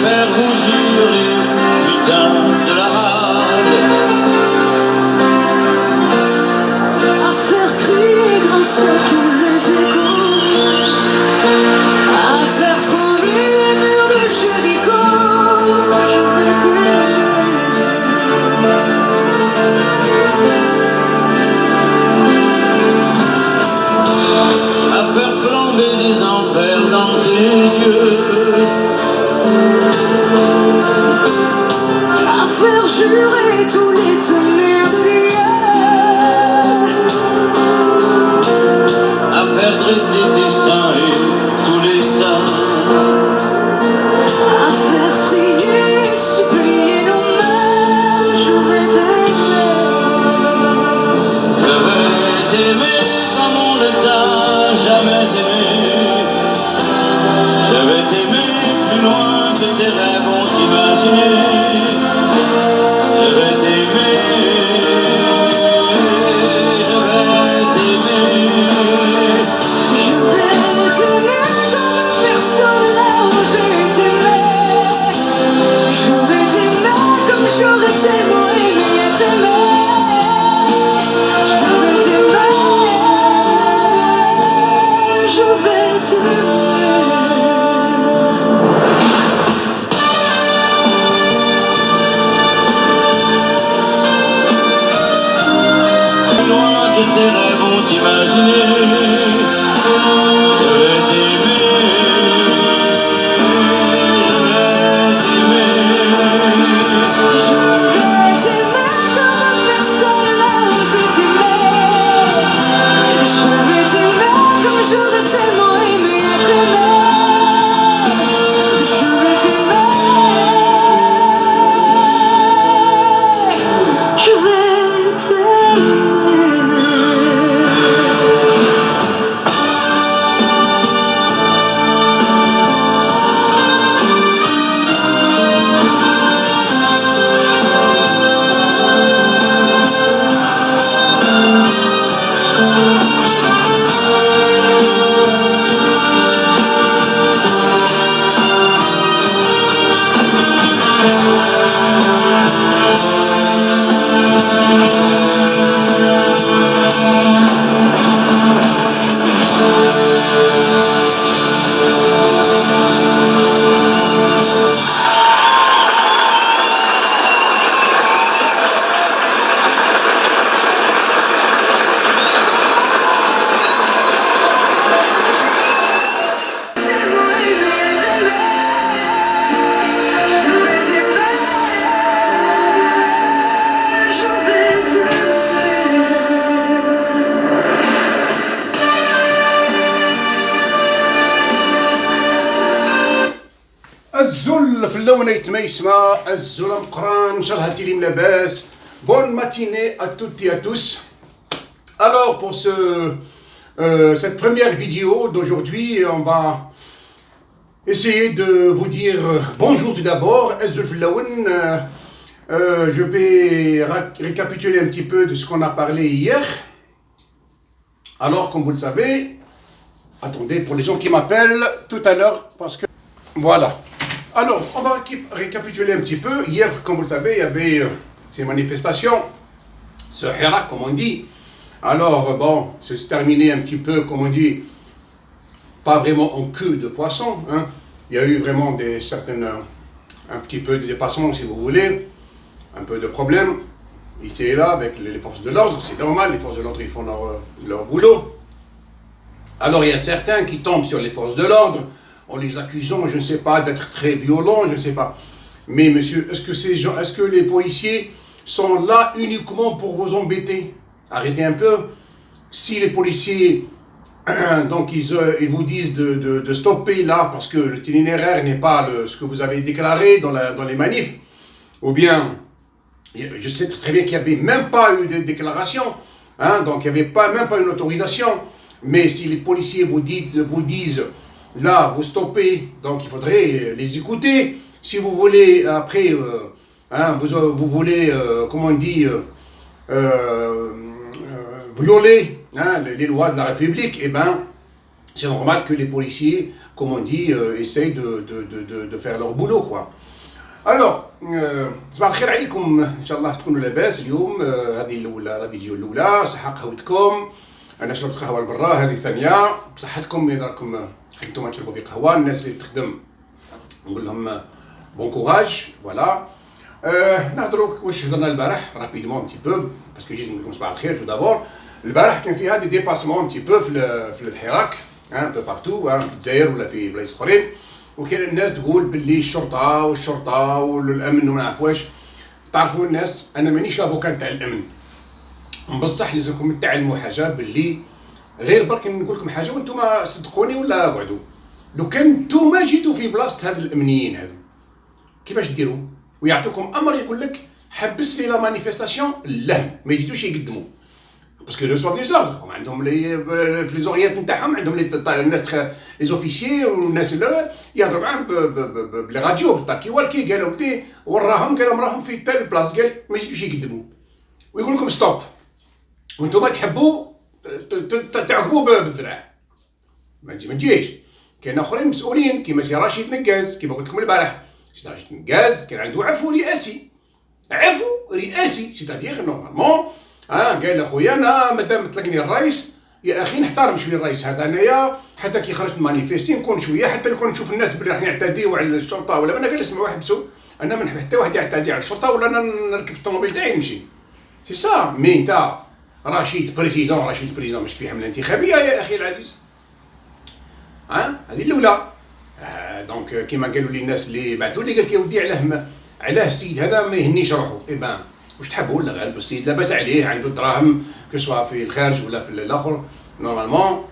faire rougir les putains de la rade, à faire crier grincer tous les échos, à faire trembler les murs de Jéricho. Je vais t'aimer, à faire flamber des enfers dans tes yeux, à faire jurer tous les tonnerres de Dieu, à faire dresser tes seins et tous les saints, à faire prier, supplier nos mères. Je vais t'aimer, je vais t'aimer comme on ne t'a jamais aimé. Je vais t'aimer plus loin que tes rêves ont imaginé. Je vais t'aimer, je vais t'aimer. je vais t'aimer comme personne n'a osé t'aimer. Je vais t'aimer comme j'aurais tellement aimé être aimé. Je vais t'aimer, je vais t'aimer. Plus loin que tes rêves ont imaginé. Je vais t'aimer, je vais t'aimer. Je vais t'aimer comme personne n'a osé t'aimer. Je vais t'aimer comme j'aurais tellement aimé être aimé. Je vais t'aimer, je vais t'aimer. الزل في اللونيت ما يسمى الزل مقران شرهتي لي ملاباس. Bonne matinée à toutes et à tous. Alors pour cette première vidéo d'aujourd'hui, on va essayer de vous dire bonjour tout d'abord. الزل في اللون. Je vais récapituler un petit peu de ce qu'on a parlé hier. Alors comme vous le savez, attendez pour les gens qui m'appellent tout à l'heure parce que voilà. Alors, on va récapituler un petit peu. Hier, comme vous le savez, il y avait ces manifestations, ce Hirak, comme on dit. Alors, bon, c'est terminé un petit peu, comme on dit, pas vraiment en queue de poisson. Hein. Il y a eu vraiment un petit peu de dépassement, si vous voulez, un peu de problème, ici et là, avec les forces de l'ordre. C'est normal, les forces de l'ordre, ils font leur boulot. Alors, il y a certains qui tombent sur les forces de l'ordre, en les accusant, je ne sais pas, d'être très violents, je ne sais pas. Mais monsieur, est-ce que les policiers sont là uniquement pour vous embêter? Arrêtez un peu. Si les policiers, donc ils vous disent de stopper là, parce que l'itinéraire n'est pas ce que vous avez déclaré dans les manifs, ou bien, je sais très bien qu'il n'y avait même pas eu de déclaration, hein, donc il n'y avait même pas une autorisation. Mais si les policiers vous disent là, vous stoppez, donc il faudrait les écouter. Si vous voulez, après, vous voulez, comment on dit, violer les lois de la République, eh bien, c'est normal que les policiers, comme on dit, essayent de faire leur boulot, quoi. Alors, صباح الخير عليكم، ان شاء الله تكونوا لاباس اليوم. هذه الاولى لا فيديو الاولى، صحه قهوتكم. انا شربت قهوه لبرا، هذه الثانيه بصحتكم. اذا راكم حبيتوا تشربوا في قهوه، الناس اللي تخدم نقول لهم بون كوراج. فوالا نهضروا واش هضرنا البارح رابيدمون تي بو، باسكو جيت نقول لكم صباح الخير. تو دابور البارح كان فيها دي ديباسمون تي بو في الحراك، ان بو بارتو، في الجزائر ولا في بلايص اخرين. وكاين الناس تقول باللي الشرطه والامن وما نعرف واش. تعرفوا الناس انا مانيش افوكان تاع الامن، بصح لازمكم تعلموا حاجه باللي غير برك نقول لكم حاجه وانتم صدقوني ولا قعدوا. لو كان نتوما جيتوا في بلاصه هاد الامنيين هذو كيفاش ديروا؟ ويعطيكم امر يقول لك حبس لي لا مانيفيستاسيون، لا ما يزيدوش يقدموا، باسكو لو سوا ديزاردر عندهم في لي زوريات نتاعهم، عندهم الناس لي زوفيسيي والناس اللي يهضروا معاهم بلي راديو بالطاكي والكي. قالوا ولدي وراهم، قال لهم راهم في تال بلاص، قال ما يزيدوش يقدموا ويقول لكم ستوب، وانتم تحبوا تعقبوا بالذراع. ما تجيش. كاين اخرين مسؤولين كيما سي رشيد نقاز، كيما قلت لكم البارح. سي رشيد نقاز كان عنده عفو رئاسي، سيتادير نورمالمون قال اخويا انا مادام طلقني الرئيس يا اخي نحترم شويه الرئيس هذا انايا، حتى كي خرجت مانيفيستي نكون شويه، حتى لو كنت نشوف الناس بلي راح يعتديو على الشرطه ولا انا قال اسمعوا حبسوا، انا ما نحب حتى واحد يعتدي على الشرطه ولا انا نركب في الطوموبيل تاعي نمشي. سي سا مي انت رشيد بريزيدون مش في حمله انتخابيه يا اخي العزيز. هذه الاولى. دونك كيما قالوا لي الناس اللي بعثوا لي، قال لك يا ودي علاه السيد هذا ما يهنيش روحه. بان واش تحبوا ولا غالب السيد لاباس عليه، عنده دراهم كسوا في الخارج ولا في الاخر، نورمالمون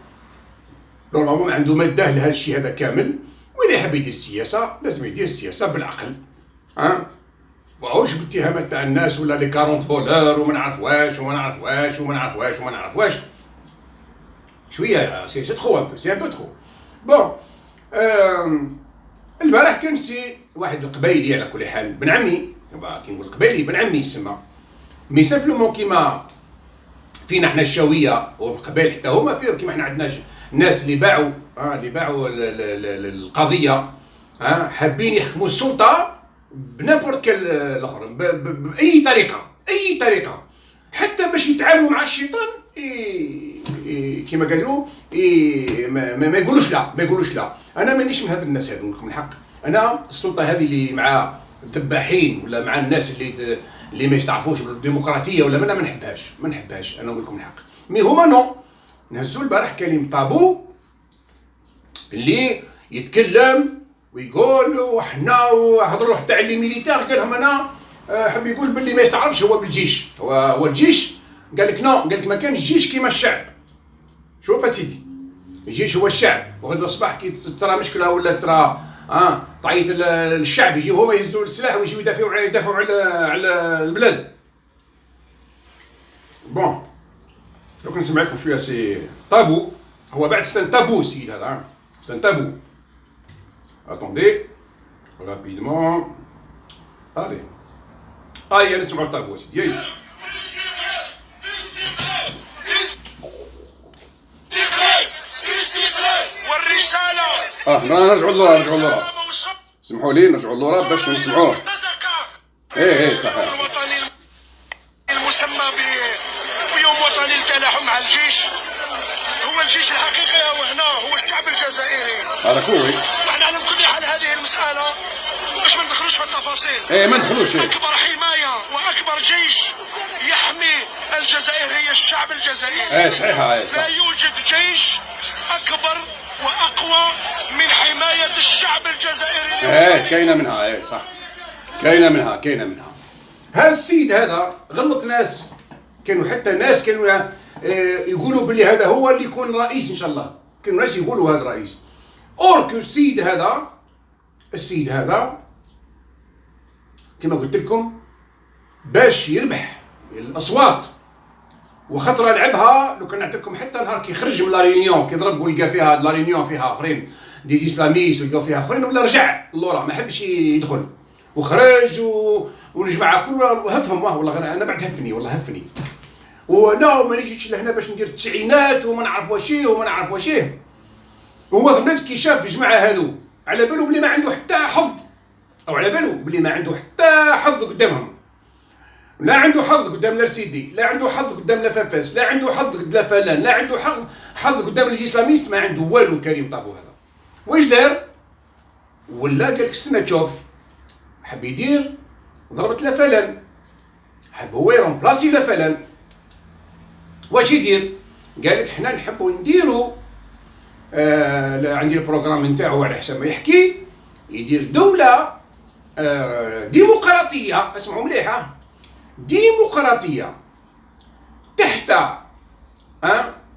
عنده ماده لهذا الشيء هذا كامل. واذا يحب يدير السياسه لازم يدير السياسه بالعقل، واش باتهامات تاع الناس ولا لي 40 فولور وما نعرف واش. شويه سي ترو ان بو ترو. بون البارح كان سي واحد القبايلي على كل حال، بن عمي، كي نقول قبايلي بن عمي يسمى، مي سامبلومون كيما فينا احنا الشاويه وفي القبائل حتى هما فيهم كيما احنا عندنا الناس اللي باعوا القضيه، حابين يحكموا السلطه بنابورت كال الاخر باي طريقه حتى باش يتعاملوا مع الشيطان. كيما قالوا ما يقولوش لا. انا مانيش من هاد الناس هذو، نقول لكم الحق. انا السلطه هذه اللي مع الذباحين ولا مع الناس اللي ما يستعرفوش بالديمقراطيه ولا ما نحبهاش. انا نقول لكم الحق. مي هما نو نهزوا البارح كلمه طابو اللي يتكلم ويقول وحنا وهضروا حتى على لي ميليتير، قال لهم انا حب يقول باللي ما يستعرفش هو بالجيش، هو الجيش. قال لك نو، قال لك ما كانش الجيش كيما الشعب. شوف اسيدي، الجيش هو الشعب، وغدوه الصباح كي ترى مشكله ولا ترى طعيت الشعب يجيو هما يهزوا السلاح ويجيو يدافعوا على البلاد. بون لو كنت نسمع لكم شويه سي طابو، هو بعد سن تابو السيد هذا، سن تابو. اتوندي رابيدمون الي نسمعوا طابو سيدي. نرجعوا لورا سمحوا لي نرجعوا لورا باش نسمعوه. صحيح. الوطني المسمى بيوم وطني للتلاحم مع الجيش، هو الجيش الحقيقي هو هنا، هو الشعب الجزائري. هذا كوي. ونحن على كل حال هذه المسألة باش ما ندخلوش في التفاصيل. ما ندخلوش. أكبر حماية وأكبر جيش يحمي الجزائر هي الشعب الجزائري. صحيح. لا يوجد جيش أكبر وأقوى من حماية الشعب الجزائري. كاينة منها. صح، كاينة منها. هذا السيد هذا غلط ناس، كانوا حتى ناس كانوا يقولوا باللي هذا هو اللي يكون رئيس ان شاء الله، كانوا ناس يقولوا هذا رئيس. اوركو السيد هذا كما قلت لكم باش يربح الاصوات وخطره لعبها. لو كان نعطيكم حتى نهار كي خرج من لا ريونيون، كي ضرب ويلقى فيها لا ريونيون فيها اخرين دي اسلاميس ويلقاو فيها اخرين، ولا رجع لورا ما حبش يدخل وخرج والجماعه كلها هفهم. والله غير انا بعد هفني وانا ما نجيش لهنا باش ندير التسعينات وما نعرف واش هو ثمنات كي شاف الجماعه هذو على بالو بلي ما عنده حتى حظ، او على بالو بلي ما عنده حتى حظ قدامهم، لا عنده حظ قدام الرسيدي، لا عنده حظ قدام لافافاس، لا عنده حظ قدام فلان، لا عنده حظ قدام الاسلاميست، ما عنده والو كريم طابو هذا. واش دار؟ ولا قال لك استنى تشوف، حب يدير ضربة لافلان، حب هو يرومبلاسي لافلان. واش يدير؟ قال لك حنا نحبوا نديروا عندي البروغرام نتاعو على حسب ما يحكي، يدير دولة ديمقراطية، اسمعوا مليح، ديمقراطية تحت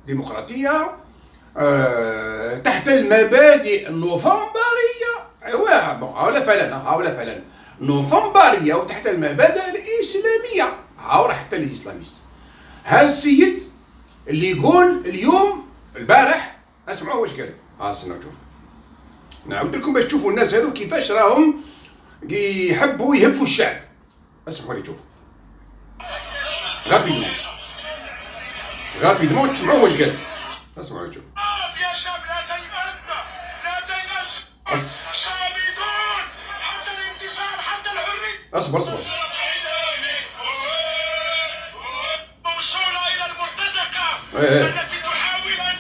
ديمقراطية تحت المبادئ النوفمبرية. ايوا هاولا فلان نوفمبرية وتحت المبادئ الإسلامية. هاو راه حتى الإسلاميست. هذا السيد اللي يقول اليوم البارح، اسمعوا واش قال. استناو نشوف، نعاود لكم باش تشوفوا الناس هذو كيفاش راهم يحبوا يهفوا الشعب. اسمعوا لي شوفوا غابيدمون تسمعوا واش قال. اسمعوا لي شوفوا. يا شاب لا تيأس، لا تيأس، صامدون حتى الانتصار، حتى الحرية. اصبر موصولة إلى المرتزقة التي تحاول أن،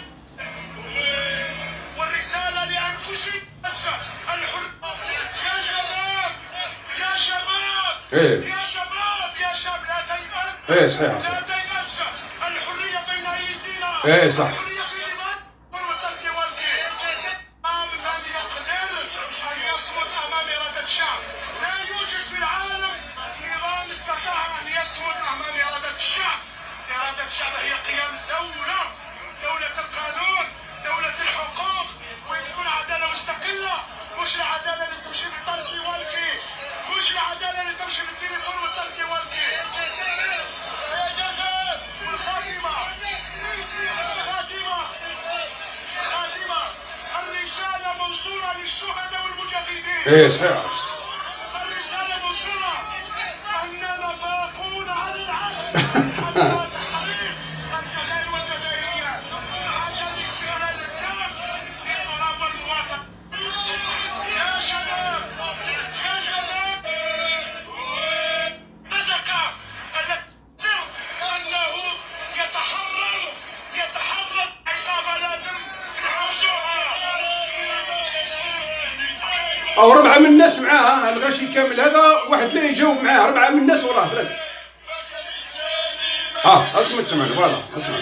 والرسالة لأنفسهم الحر. يا شباب يا شاب لا تيأس، صحيح. لا تيأس، الحرية بين أيدينا. صح. الحرية في النضال والترك والقيام. من يقدر أن يصمد أمام إرادة الشعب. لا يوجد في العالم نظام استطاع أن يصمد أمام إرادة الشعب. إرادة الشعب هي قيام دولة القانون، دولة الحقوق، وين تكون عدالة مستقلة، مش العدالة اللي تمشي بالترك والقي، مش العدالة اللي تمشي بالتليفون والترك والقي. الرسالة موصولة للشهداء والمجاهدين. صحيح. الرسالة موصولة أننا باقون على العهد حتى تحرير الجزائر والجزائريين، حتى الاستغلال التام للتراب والمواطنة. يا شباب التزكى التي تسر أنه يتحرر عصابة لازم نحرزوها. او 4 من الناس معاه، الغاشي كامل هذا واحد لا يجاوب معاه، 4 من الناس وراه 3. اسمع تسمعني، فوالا اسمع،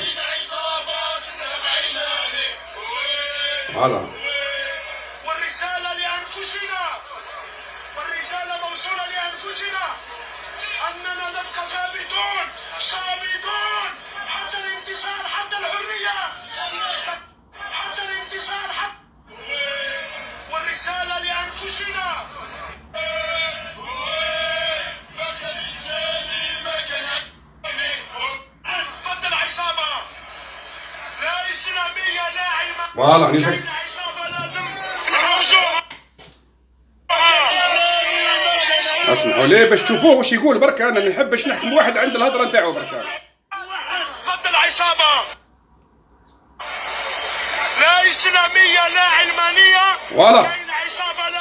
فوالا. والرسالة لأنفسنا، والرسالة موصولة لأنفسنا أننا نبقى ثابتون صامدون حتى الانتصار، حتى الحرية، حتى الانتصار، والرسالة لأنفسنا. ضد العصابة، لا إسلامية لا علمانية. فوالا راني فهمت. العصابة لازم نحرزوها. اسمعوا ليه باش تشوفوه واش يقول. برك انا نحب باش نحكم واحد عند الهضره نتاعو. برك ضد العصابة، لا إسلامية لا علمانية. فوالا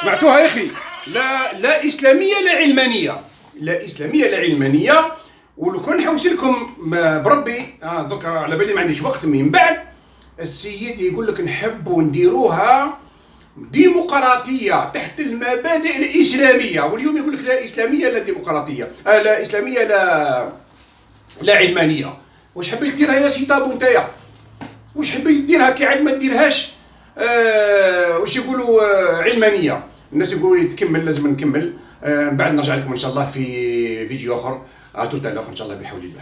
سمعتوها يا اخي. لا اسلاميه لا علمانيه، لا اسلاميه لا علمانيه. ولو كان نحوس لكم بربي دوكا على بالي ما عنديش وقت. من بعد السيد يقول لك نحبوا نديروها ديمقراطيه تحت المبادئ الاسلاميه، واليوم يقول لك لا اسلاميه لا ديمقراطيه، لا اسلاميه لا علمانيه. واش حبيت ديرها يا سي طابو نتايا؟ واش حبيت ديرها كي عاد ما ديرهاش واش يقولوا علمانيه؟ الناس يقولوا لي تكمل، لازم نكمل. بعد نرجع لكم ان شاء الله في فيديو اخر. توتالوغ ان شاء الله بحول الله.